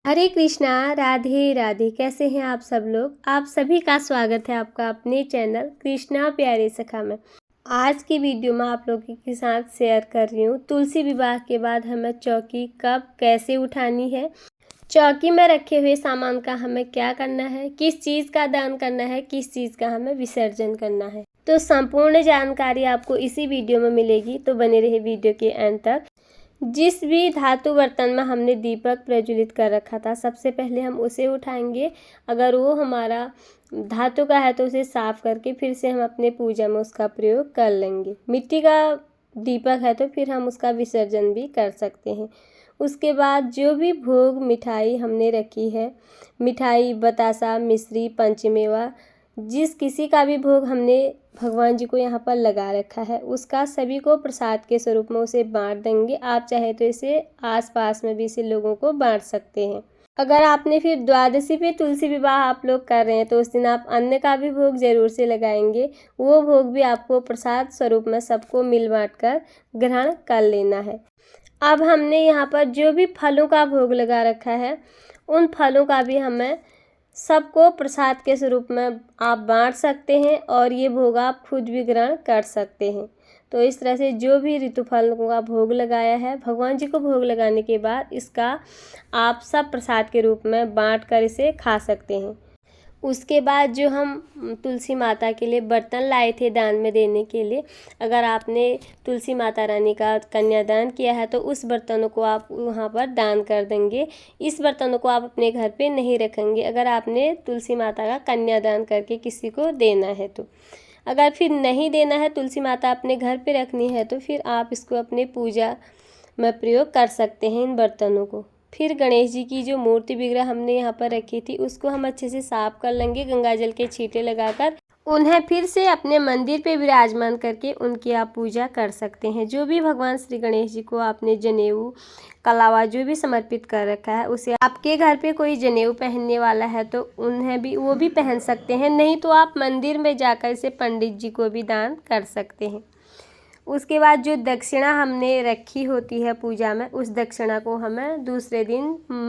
हरे कृष्णा, राधे राधे। कैसे हैं आप सब लोग? आप सभी का स्वागत है आपका अपने चैनल कृष्णा प्यारे सखा में। आज की वीडियो में आप लोगों के साथ शेयर कर रही हूँ तुलसी विवाह के बाद हमें चौकी कब कैसे उठानी है, चौकी में रखे हुए सामान का हमें क्या करना है, किस चीज़ का दान करना है, किस चीज़ का हमें विसर्जन करना है। तो संपूर्ण जानकारी आपको इसी वीडियो में मिलेगी, तो बने रहे वीडियो के अंत तक। जिस भी धातु बर्तन में हमने दीपक प्रज्वलित कर रखा था, सबसे पहले हम उसे उठाएंगे। अगर वो हमारा धातु का है तो उसे साफ करके फिर से हम अपने पूजा में उसका प्रयोग कर लेंगे। मिट्टी का दीपक है तो फिर हम उसका विसर्जन भी कर सकते हैं। उसके बाद जो भी भोग मिठाई हमने रखी है, मिठाई, बतासा, मिश्री, पंचमेवा, जिस किसी का भी भोग हमने भगवान जी को यहाँ पर लगा रखा है, उसका सभी को प्रसाद के स्वरूप में उसे बांट देंगे। आप चाहे तो इसे आसपास में भी इसे लोगों को बांट सकते हैं। अगर आपने फिर द्वादशी पे तुलसी विवाह आप लोग कर रहे हैं तो उस दिन आप अन्न का भी भोग जरूर से लगाएंगे। वो भोग भी आपको प्रसाद स्वरूप में सबको मिल बांट कर ग्रहण कर लेना है। अब हमने यहाँ पर जो भी फलों का भोग लगा रखा है, उन फलों का भी हमें सबको प्रसाद के स्वरूप में आप बांट सकते हैं और ये भोग आप खुद भी ग्रहण कर सकते हैं। तो इस तरह से जो भी ऋतु फल का भोग लगाया है, भगवान जी को भोग लगाने के बाद इसका आप सब प्रसाद के रूप में बांट कर इसे खा सकते हैं। उसके बाद जो हम तुलसी माता के लिए बर्तन लाए थे दान में देने के लिए, अगर आपने तुलसी माता रानी का कन्यादान किया है तो उस बर्तनों को आप वहाँ पर दान कर देंगे। इस बर्तनों को आप अपने घर पे नहीं रखेंगे अगर आपने तुलसी माता का कन्यादान करके किसी को देना है तो। अगर फिर नहीं देना है, तुलसी माता अपने घर पे रखनी है, तो फिर आप इसको अपने पूजा में प्रयोग कर सकते हैं इन बर्तनों को। फिर गणेश जी की जो मूर्ति विग्रह हमने यहाँ पर रखी थी उसको हम अच्छे से साफ कर लेंगे गंगा जल के छींटे लगाकर। उन्हें फिर से अपने मंदिर पे विराजमान करके उनकी आप पूजा कर सकते हैं। जो भी भगवान श्री गणेश जी को आपने जनेऊ, कलावा जो भी समर्पित कर रखा है, उसे आपके घर पे कोई जनेऊ पहनने वाला है तो उन्हें भी वो भी पहन सकते हैं, नहीं तो आप मंदिर में जाकर इसे पंडित जी को भी दान कर सकते हैं। उसके बाद जो दक्षिणा हमने रखी होती है पूजा में, उस दक्षिणा को हमें दूसरे दिन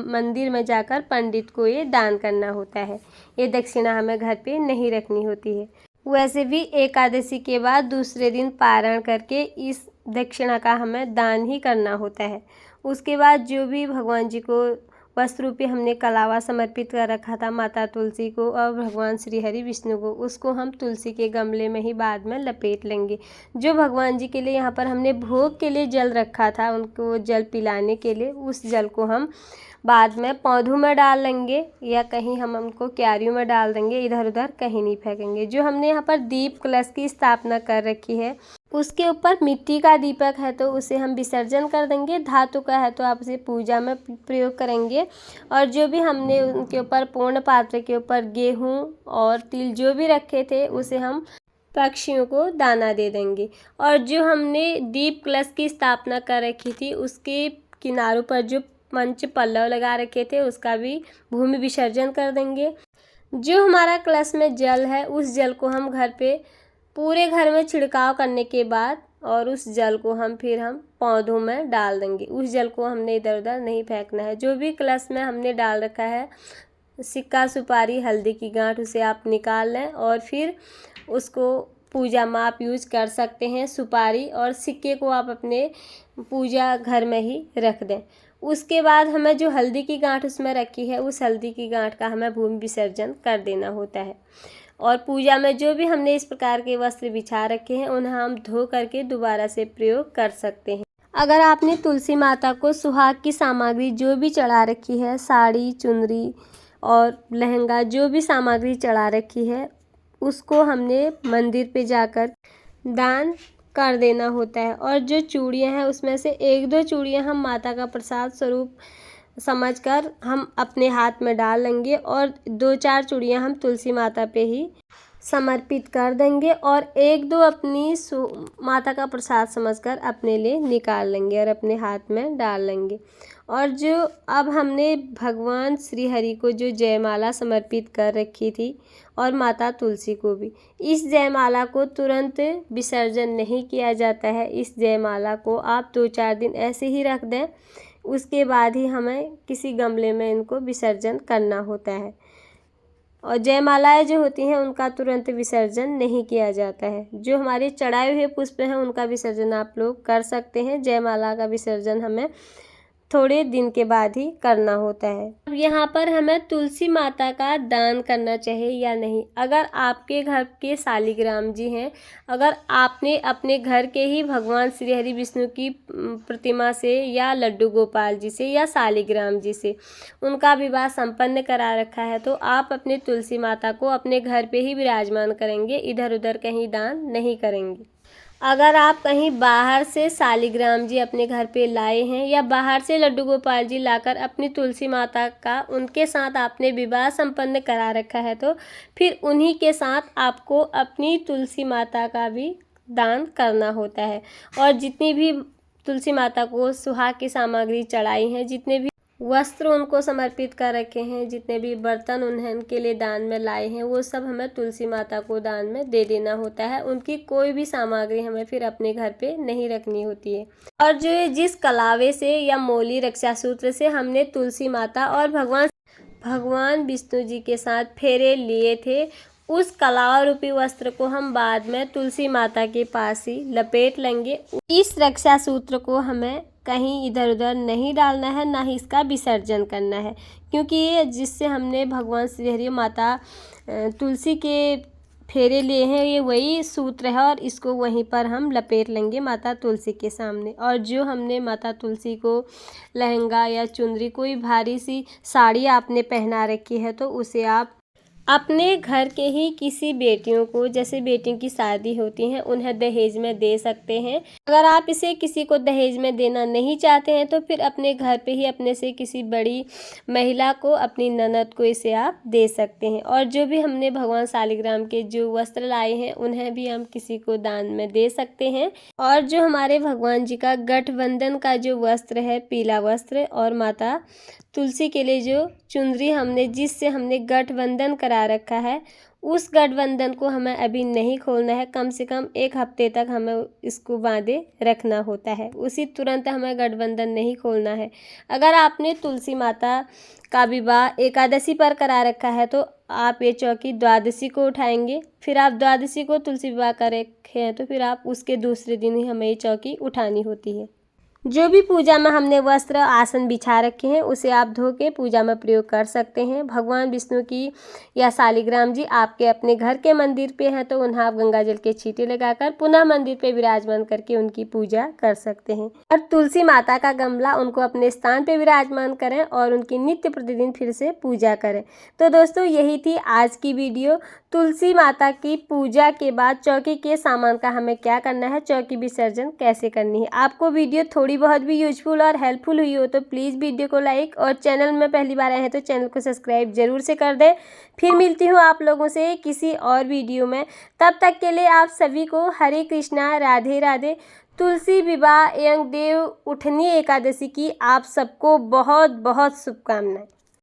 मंदिर में जाकर पंडित को ये दान करना होता है। ये दक्षिणा हमें घर पे नहीं रखनी होती है। वैसे भी एकादशी के बाद दूसरे दिन पारण करके इस दक्षिणा का हमें दान ही करना होता है। उसके बाद जो भी भगवान जी को वस्त्र रूपी हमने कलावा समर्पित कर रखा था माता तुलसी को और भगवान श्री हरि विष्णु को, उसको हम तुलसी के गमले में ही बाद में लपेट लेंगे। जो भगवान जी के लिए यहाँ पर हमने भोग के लिए जल रखा था, उनको जल पिलाने के लिए, उस जल को हम बाद में पौधों में डाल लेंगे या कहीं हम उनको क्यारियों में डाल देंगे, इधर उधर कहीं नहीं फेंकेंगे। जो हमने यहाँ पर दीप कलश की स्थापना कर रखी है, उसके ऊपर मिट्टी का दीपक है तो उसे हम विसर्जन कर देंगे। धातु का है तो आप उसे पूजा में प्रयोग करेंगे। और जो भी हमने उनके ऊपर पूर्ण पात्र के ऊपर गेहूँ और तिल जो भी रखे थे उसे हम पक्षियों को दाना दे देंगे। और जो हमने दीप कलश की स्थापना कर रखी थी उसके किनारों पर जो पंच पल्लव लगा रखे थे उसका भी भूमि विसर्जन कर देंगे। जो हमारा कलश में जल है उस जल को हम घर पे पूरे घर में छिड़काव करने के बाद और उस जल को हम पौधों में डाल देंगे। उस जल को हमने इधर उधर नहीं फेंकना है। जो भी कलश में हमने डाल रखा है, सिक्का, सुपारी, हल्दी की गांठ, उसे आप निकाल लें और फिर उसको पूजा में आप यूज कर सकते हैं। सुपारी और सिक्के को आप अपने पूजा घर में ही रख दें। उसके बाद हमें जो हल्दी की गांठ उसमें रखी है, उस हल्दी की गांठ का हमें भूमि विसर्जन कर देना होता है। और पूजा में जो भी हमने इस प्रकार के वस्त्र बिछा रखे हैं उन्हें हम धो करके दोबारा से प्रयोग कर सकते हैं। अगर आपने तुलसी माता को सुहाग की सामग्री जो भी चढ़ा रखी है, साड़ी, चुनरी और लहंगा, जो भी सामग्री चढ़ा रखी है, उसको हमने मंदिर पे जाकर दान कर देना होता है। और जो चूड़ियाँ हैं उसमें से एक दो चूड़ियाँ हम माता का प्रसाद स्वरूप समझकर हम अपने हाथ में डाल लेंगे और दो चार चूड़ियाँ हम तुलसी माता पे ही समर्पित कर देंगे और एक दो अपनी माता का प्रसाद समझकर अपने लिए निकाल लेंगे और अपने हाथ में डाल लेंगे। और जो अब हमने भगवान श्री हरि को जो जयमाला समर्पित कर रखी थी और माता तुलसी को भी, इस जयमाला को तुरंत विसर्जन नहीं किया जाता है। इस जयमाला को आप 2-4 दिन ऐसे ही रख दें। उसके बाद ही हमें किसी गमले में इनको विसर्जन करना होता है। और जयमालाएँ जो होती हैं उनका तुरंत विसर्जन नहीं किया जाता है। जो हमारे चढ़ाए हुए पुष्प हैं उनका विसर्जन आप लोग कर सकते हैं। जयमाला का विसर्जन हमें थोड़े दिन के बाद ही करना होता है। अब यहाँ पर हमें तुलसी माता का दान करना चाहिए या नहीं। अगर आपके घर के शालिग्राम जी हैं, अगर आपने अपने घर के ही भगवान श्री हरि विष्णु की प्रतिमा से या लड्डू गोपाल जी से या शालिग्राम जी से उनका विवाह संपन्न करा रखा है, तो आप अपने तुलसी माता को अपने घर पे ही विराजमान करेंगे, इधर उधर कहीं दान नहीं करेंगे। अगर आप कहीं बाहर से शालिग्राम जी अपने घर पे लाए हैं या बाहर से लड्डू गोपाल जी लाकर अपनी तुलसी माता का उनके साथ आपने विवाह संपन्न करा रखा है, तो फिर उन्हीं के साथ आपको अपनी तुलसी माता का भी दान करना होता है। और जितनी भी तुलसी माता को सुहाग की सामग्री चढ़ाई हैं, जितने भी वस्त्र उनको समर्पित कर रखे हैं, जितने भी बर्तन उनके लिए दान में लाए हैं, वो सब हमें तुलसी माता को दान में दे देना होता है। उनकी कोई भी सामग्री हमें फिर अपने घर पे नहीं रखनी होती है। और जो जिस कलावे से या मोली रक्षा सूत्र से हमने तुलसी माता और भगवान विष्णु जी के साथ फेरे लिए थे, उस कलावा रूपी वस्त्र को हम बाद में तुलसी माता के पास ही लपेट लेंगे। इस रक्षा सूत्र को हमें कहीं इधर उधर नहीं डालना है, ना ही इसका विसर्जन करना है, क्योंकि ये जिससे हमने भगवान श्री हरि माता तुलसी के फेरे लिए हैं, ये वही सूत्र है और इसको वहीं पर हम लपेट लेंगे माता तुलसी के सामने। और जो हमने माता तुलसी को लहंगा या चुनरी, कोई भारी सी साड़ी आपने पहना रखी है, तो उसे आप अपने घर के ही किसी बेटियों को, जैसे बेटियों की शादी होती है, उन्हें दहेज में दे सकते हैं। अगर आप इसे किसी को दहेज में देना नहीं चाहते हैं, तो फिर अपने घर पे ही अपने से किसी बड़ी महिला को, अपनी ननद को इसे आप दे सकते हैं। और जो भी हमने भगवान शालिग्राम के जो वस्त्र लाए हैं, उन्हें भी हम किसी को दान में दे सकते हैं। और जो हमारे भगवान जी का गठबंधन का जो वस्त्र है, पीला वस्त्र, और माता तुलसी के लिए जो चुनरी जिससे हमने गठबंधन करा रखा है, उस गठबंधन को हमें अभी नहीं खोलना है। कम से कम 1 हफ्ते तक हमें इसको बांधे रखना होता है। उसी तुरंत हमें गठबंधन नहीं खोलना है। अगर आपने तुलसी माता का विवाह एकादशी पर करा रखा है, तो आप ये चौकी द्वादशी को उठाएंगे। फिर आप द्वादशी को तुलसी विवाह कर रखे हैं, तो फिर आप उसके दूसरे दिन ही हमें ये चौकी उठानी होती है। जो भी पूजा में हमने वस्त्र आसन बिछा रखे हैं, उसे आप धो के पूजा में प्रयोग कर सकते हैं। भगवान विष्णु की या शालिग्राम जी आपके अपने घर के मंदिर पे हैं, तो उन्हें आप गंगा जल के छींटे लगाकर पुनः मंदिर पे विराजमान करके उनकी पूजा कर सकते हैं। और तुलसी माता का गमला उनको अपने स्थान पे विराजमान करें और उनकी नित्य प्रतिदिन फिर से पूजा करें। तो दोस्तों, यही थी आज की वीडियो। तुलसी माता की पूजा के बाद चौकी के सामान का हमें क्या करना है, चौकी विसर्जन कैसे करनी है। आपको वीडियो थोड़ी बहुत भी यूजफुल और हेल्पफुल हुई हो, तो प्लीज़ वीडियो को लाइक, और चैनल में पहली बार आए हैं तो चैनल को सब्सक्राइब जरूर से कर दें। फिर मिलती हूँ आप लोगों से किसी और वीडियो में। तब तक के लिए आप सभी को हरे कृष्णा, राधे राधे। तुलसी विवाह एवं देव उठनी एकादशी की आप सबको बहुत बहुत शुभकामनाएं।